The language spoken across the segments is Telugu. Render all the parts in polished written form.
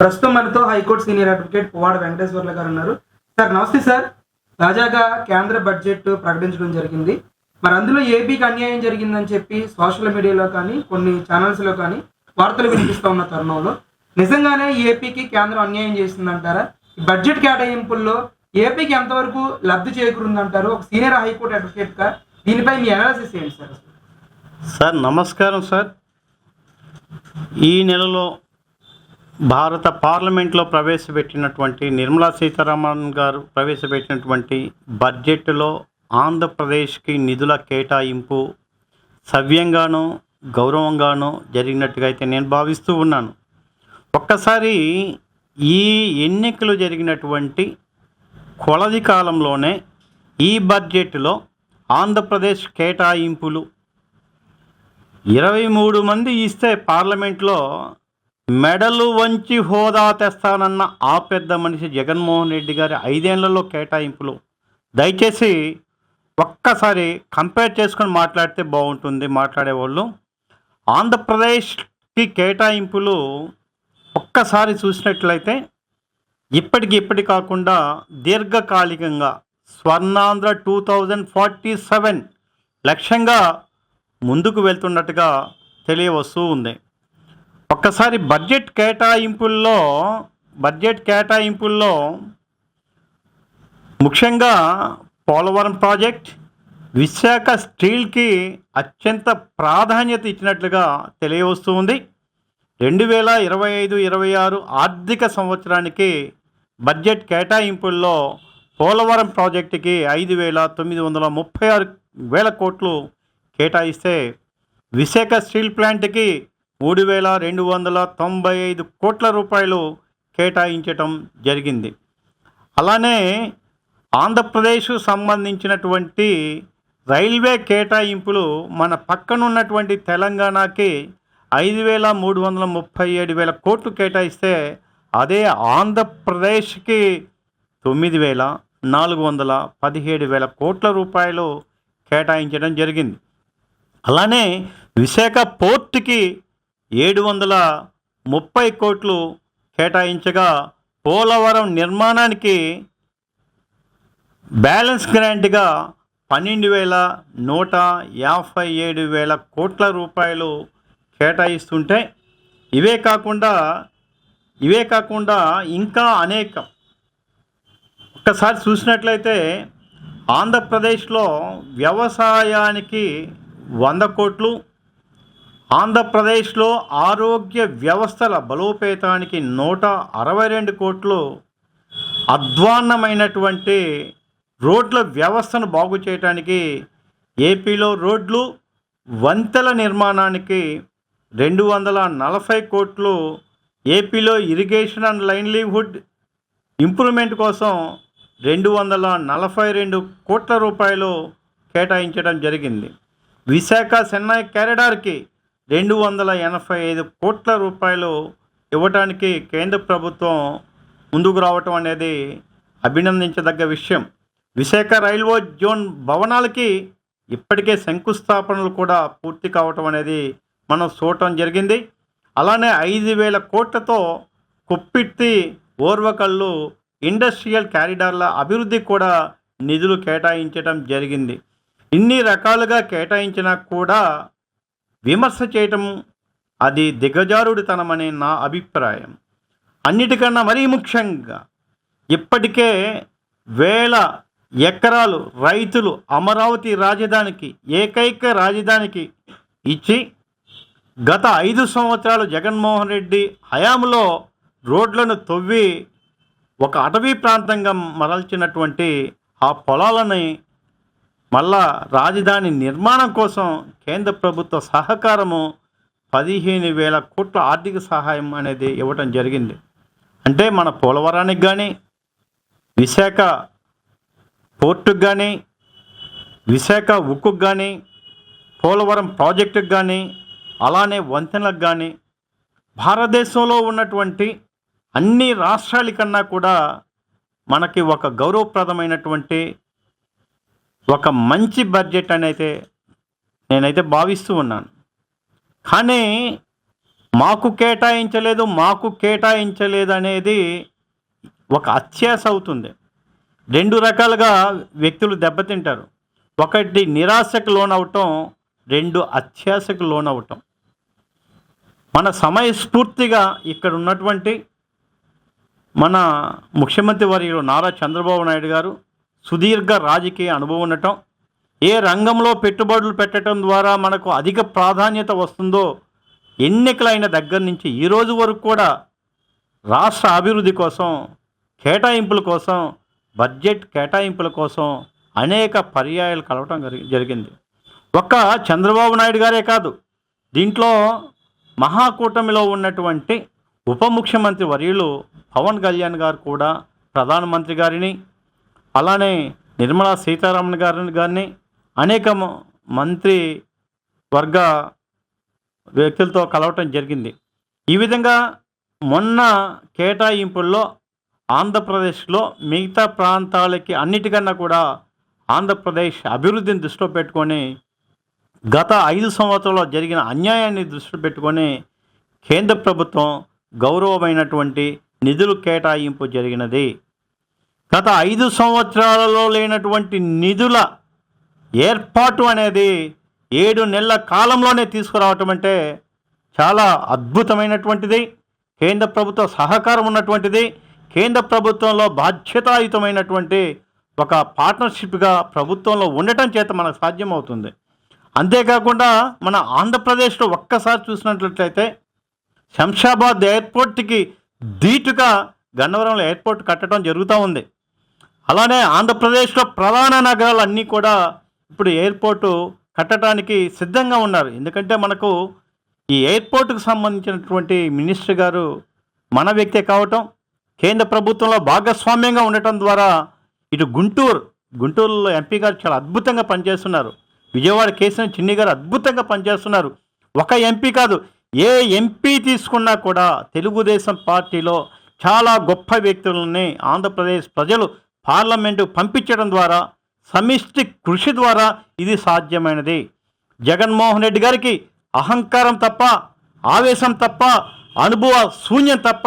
ప్రస్తుతం మనతో high court senior advocate Puvvada Venkateswarlu గారు ఉన్నారు. సార్ నమస్తే సార్. తాజాగా కేంద్ర బడ్జెట్ ప్రకటించడం జరిగింది. మరి అందులో ఏపీకి అన్యాయం జరిగిందని చెప్పి సోషల్ మీడియాలో కానీ కొన్ని ఛానల్స్లో కానీ వార్తలు వినిపిస్తూ ఉన్న తరుణంలో నిజంగానే ఏపీకి కేంద్రం అన్యాయం చేసిందంటారా? ఈ బడ్జెట్ కేటాయింపుల్లో ఏపీకి ఎంతవరకు లబ్ధి చేకూరుందంటారు? ఒక సీనియర్ హైకోర్టు అడ్వకేట్గా దీనిపై మీ అనాలిసిస్ ఏంటి సార్? సార్ నమస్కారం సార్. ఈ నెలలో భారత పార్లమెంట్లో ప్రవేశపెట్టినటువంటి నిర్మలా సీతారామన్ గారు ప్రవేశపెట్టినటువంటి బడ్జెట్లో ఆంధ్రప్రదేశ్కి నిధుల కేటాయింపు సవ్యంగానూ గౌరవంగానూ జరిగినట్టుగా అయితే నేను భావిస్తూ ఉన్నాను. ఒక్కసారి ఈ ఎన్నికలు జరిగినటువంటి కొలది కాలంలోనే ఈ బడ్జెట్లో ఆంధ్రప్రదేశ్ కేటాయింపులు 23 మంది ఇస్తే పార్లమెంట్లో మెడలు వంచి హోదా తెస్తానన్న ఆ పెద్ద మనిషి జగన్మోహన్ రెడ్డి గారి 5 ఏళ్లలో కేటాయింపులు దయచేసి ఒక్కసారి కంపేర్ చేసుకొని మాట్లాడితే బాగుంటుంది మాట్లాడేవాళ్ళు. ఆంధ్రప్రదేశ్కి కేటాయింపులు ఒక్కసారి చూసినట్లయితే ఇప్పటి కాకుండా దీర్ఘకాలికంగా స్వర్ణాంధ్ర 2047 లక్ష్యంగా ముందుకు వెళ్తున్నట్టుగా తెలియవస్తూ ఉంది. ఒక్కసారి బడ్జెట్ కేటాయింపుల్లో ముఖ్యంగా పోలవరం ప్రాజెక్ట్, విశాఖ స్టీల్కి అత్యంత ప్రాధాన్యత ఇచ్చినట్లుగా తెలియవస్తూ ఉంది. 2025-26 ఆర్థిక సంవత్సరానికి బడ్జెట్ కేటాయింపుల్లో పోలవరం ప్రాజెక్టుకి 5,936 కోట్లు కేటాయిస్తే విశాఖ స్టీల్ ప్లాంట్కి 3,295 కోట్ల రూపాయలు కేటాయించటం జరిగింది. అలానే ఆంధ్రప్రదేశ్ సంబంధించినటువంటి రైల్వే కేటాయింపులు మన పక్కనున్నటువంటి తెలంగాణకి 5,337 కోట్లు కేటాయిస్తే అదే ఆంధ్రప్రదేశ్కి 9,417 కోట్ల రూపాయలు కేటాయించడం జరిగింది. అలానే విశాఖ పోర్టుకి 730 కోట్లు కేటాయించగా పోలవరం నిర్మాణానికి బ్యాలెన్స్ గ్రాంట్గా 12,157 కోట్ల రూపాయలు కేటాయిస్తుంటే ఇవే కాకుండా ఇంకా అనేకం. ఒక్కసారి చూసినట్లయితే ఆంధ్రప్రదేశ్లో వ్యవసాయానికి 100 కోట్లు, ఆంధ్రప్రదేశ్లో ఆరోగ్య వ్యవస్థల బలోపేతానికి 162 కోట్లు, అధ్వాన్నమైనటువంటి రోడ్ల వ్యవస్థను బాగు చేయడానికి ఏపీలో రోడ్లు వంతెల నిర్మాణానికి 240 కోట్లు, ఏపీలో ఇరిగేషన్ అండ్ లైవ్లీహుడ్ ఇంప్రూవ్మెంట్ కోసం 242 కోట్ల రూపాయలు కేటాయించడం జరిగింది. విశాఖ చెన్నై కారిడార్కి 285 కోట్ల రూపాయలు ఇవ్వటానికి కేంద్ర ప్రభుత్వం ముందుకు రావటం అనేది అభినందించదగ్గ విషయం. విశాఖ రైల్వే జోన్ భవనాలకి ఇప్పటికే శంకుస్థాపనలు కూడా పూర్తి కావటం అనేది మనం చూడటం జరిగింది. అలానే 5,000 కోట్లతో కుప్పిట్టి ఓర్వకల్లు ఇండస్ట్రియల్ కారిడార్ల అభివృద్ధి కూడా నిధులు కేటాయించడం జరిగింది. ఇన్ని రకాలుగా కేటాయించినా కూడా విమర్శ చేయటం అది దిగజారుడితనమనే నా అభిప్రాయం. అన్నిటికన్నా మరీ ముఖ్యంగా ఇప్పటికే 1000 ఎకరాలు రైతులు అమరావతి రాజధానికి ఏకైక రాజధానికి ఇచ్చి గత 5 సంవత్సరాలు జగన్మోహన్ రెడ్డి హయాంలో రోడ్లను తవ్వి ఒక అటవీ ప్రాంతంగా మరల్చినటువంటి ఆ పొలాలని మళ్ళా రాజధాని నిర్మాణం కోసం కేంద్ర ప్రభుత్వ సహకారము 15,000 కోట్ల ఆర్థిక సహాయం అనేది ఇవ్వటం జరిగింది. అంటే మన పోలవరానికి కానీ, విశాఖ పోర్టుకు కానీ, విశాఖ ఉక్కుకు కానీ, పోలవరం ప్రాజెక్టుకు కానీ, అలానే వంతెనలకు కానీ భారతదేశంలో ఉన్నటువంటి అన్ని రాష్ట్రాల కన్నా కూడా మనకి ఒక గౌరవప్రదమైనటువంటి ఒక మంచి బడ్జెట్ అని నేనైతే భావిస్తూ ఉన్నాను. కానీ మాకు కేటాయించలేదు అనేది ఒక అత్యాశ అవుతుంది. రెండు రకాలుగా వ్యక్తులు దెబ్బతింటారు. ఒకటి నిరాశకు లోనవటం, రెండు అత్యాశకు లోనవటం. మన సమయస్ఫూర్తిగా ఇక్కడ ఉన్నటువంటి మన ముఖ్యమంత్రి వర్యులు నారా చంద్రబాబు నాయుడు గారు సుదీర్ఘ రాజకీయ అనుభవం ఉండటం, ఏ రంగంలో పెట్టుబడులు పెట్టడం ద్వారా మనకు అధిక ప్రాధాన్యత వస్తుందో ఎన్నికలైన దగ్గర నుంచి ఈ రోజు వరకు కూడా రాష్ట్ర అభివృద్ధి కోసం, కేటాయింపుల కోసం, బడ్జెట్ కేటాయింపుల కోసం అనేక పర్యాయాలు కలవటం జరిగింది. ఒక్క చంద్రబాబు నాయుడు గారే కాదు, దీంట్లో మహాకూటమిలో ఉన్నటువంటి ఉప ముఖ్యమంత్రి వర్యులు పవన్ కళ్యాణ్ గారు కూడా ప్రధానమంత్రి గారిని, అలానే నిర్మలా సీతారామన్ గారిని అనేక మంత్రి వర్గ వ్యక్తులతో కలవటం జరిగింది. ఈ విధంగా మొన్న కేటాయింపుల్లో ఆంధ్రప్రదేశ్లో మిగతా ప్రాంతాలకి అన్నిటికన్నా కూడా ఆంధ్రప్రదేశ్ అభివృద్ధిని దృష్టిలో పెట్టుకొని, గత 5 సంవత్సరాల్లో జరిగిన అన్యాయాన్ని దృష్టిలో పెట్టుకొని కేంద్ర ప్రభుత్వం గౌరవమైనటువంటి నిధులు కేటాయింపు జరిగినది. గత 5 సంవత్సరాలలో లేనటువంటి నిధుల ఏర్పాటు అనేది 7 నెలల కాలంలోనే తీసుకురావటం అంటే చాలా అద్భుతమైనటువంటిది. కేంద్ర ప్రభుత్వ సహకారం ఉన్నటువంటిది. కేంద్ర ప్రభుత్వంలో బాధ్యతాయుతమైనటువంటి ఒక పార్ట్నర్షిప్గా ప్రభుత్వంలో ఉండటం చేత మనకు సాధ్యమవుతుంది. అంతేకాకుండా మన ఆంధ్రప్రదేశ్లో ఒక్కసారి చూసినట్లయితే శంషాబాద్ ఎయిర్పోర్ట్కి ధీటుగా గన్నవరంలో ఎయిర్పోర్ట్ కట్టడం జరుగుతూ ఉంది. అలానే ఆంధ్రప్రదేశ్లో ప్రధాన నగరాలన్నీ కూడా ఇప్పుడు ఎయిర్పోర్టు కట్టడానికి సిద్ధంగా ఉన్నారు. ఎందుకంటే మనకు ఈ ఎయిర్పోర్టుకు సంబంధించినటువంటి మినిస్టర్ గారు మన వ్యక్తే కావటం, కేంద్ర ప్రభుత్వంలో భాగస్వామ్యంగా ఉండటం ద్వారా ఇటు గుంటూరులో ఎంపీ గారు చాలా అద్భుతంగా పనిచేస్తున్నారు. విజయవాడ కేసీఆర్ చిన్ని గారు అద్భుతంగా పనిచేస్తున్నారు. ఒక ఎంపీ కాదు, ఏ ఎంపీ తీసుకున్నా కూడా తెలుగుదేశం పార్టీలో చాలా గొప్ప వ్యక్తులని ఆంధ్రప్రదేశ్ ప్రజలు పార్లమెంటు పంపించడం ద్వారా, సమిష్టి కృషి ద్వారా ఇది సాధ్యమైనది. జగన్మోహన్ రెడ్డి గారికి అహంకారం తప్ప, ఆవేశం తప్ప, అనుభవ శూన్యం తప్ప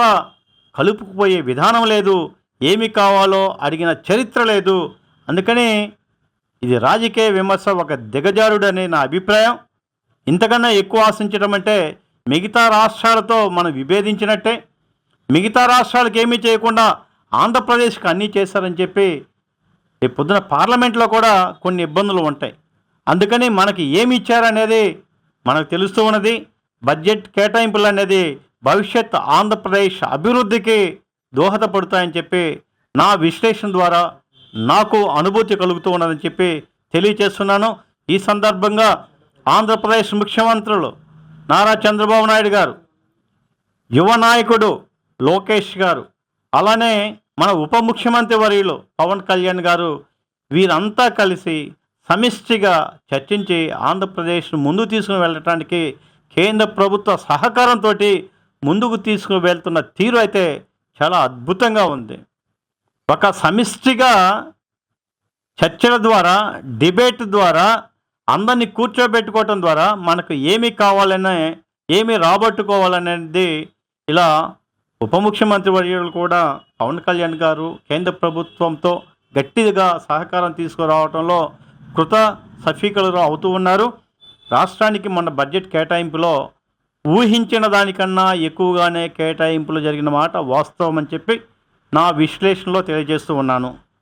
కలుపుకుపోయే విధానం లేదు. ఏమి కావాలో అడిగిన చరిత్ర లేదు. అందుకని ఇది రాజకీయ విమర్శ ఒక దిగజారుడనే నా అభిప్రాయం. ఇంతకన్నా ఎక్కువ ఆశించడం అంటే మిగతా రాష్ట్రాలతో మనం విభేదించినట్టే. మిగతా రాష్ట్రాలకు ఏమీ చేయకుండా ఆంధ్రప్రదేశ్కి అన్నీ చేశారని చెప్పి రేపు పొద్దున పార్లమెంట్లో కూడా కొన్ని ఇబ్బందులు ఉంటాయి. అందుకని మనకి ఏమి ఇచ్చారనేది మనకు తెలుస్తూ ఉన్నది. బడ్జెట్ కేటాయింపులు అనేది భవిష్యత్ ఆంధ్రప్రదేశ్ అభివృద్ధికి దోహదపడతాయని చెప్పి నా విశ్లేషణ ద్వారా నాకు అనుభూతి కలుగుతూ ఉన్నదని చెప్పి తెలియచేస్తున్నాను. ఈ సందర్భంగా ఆంధ్రప్రదేశ్ ముఖ్యమంత్రులు నారా చంద్రబాబు నాయుడు గారు, యువ నాయకుడు లోకేష్ గారు, అలానే మన ఉప ముఖ్యమంత్రి వర్యులు పవన్ కళ్యాణ్ గారు, వీరంతా కలిసి సమిష్టిగా చర్చించి ఆంధ్రప్రదేశ్ను ముందుకు తీసుకుని వెళ్ళటానికి కేంద్ర ప్రభుత్వ సహకారంతో ముందుకు తీసుకుని వెళ్తున్న తీరు అయితే చాలా అద్భుతంగా ఉంది. ఒక సమిష్టిగా చర్చల ద్వారా, డిబేట్ ద్వారా, అందరినీ కూర్చోబెట్టుకోవటం ద్వారా మనకు ఏమి కావాలనే, ఏమి రాబట్టుకోవాలనేది ఇలా ఉప ముఖ్యమంత్రి వర్యులు కూడా పవన్ కళ్యాణ్ గారు కేంద్ర ప్రభుత్వంతో గట్టిగా సహకారం తీసుకురావడంలో కృత సఫీకులు అవుతూ ఉన్నారు. రాష్ట్రానికి మొన్న బడ్జెట్ కేటాయింపులో ఊహించిన దానికన్నా ఎక్కువగానే కేటాయింపులు జరిగిన మాట వాస్తవం అని చెప్పి నా విశ్లేషణలో తెలియజేస్తూ ఉన్నాను.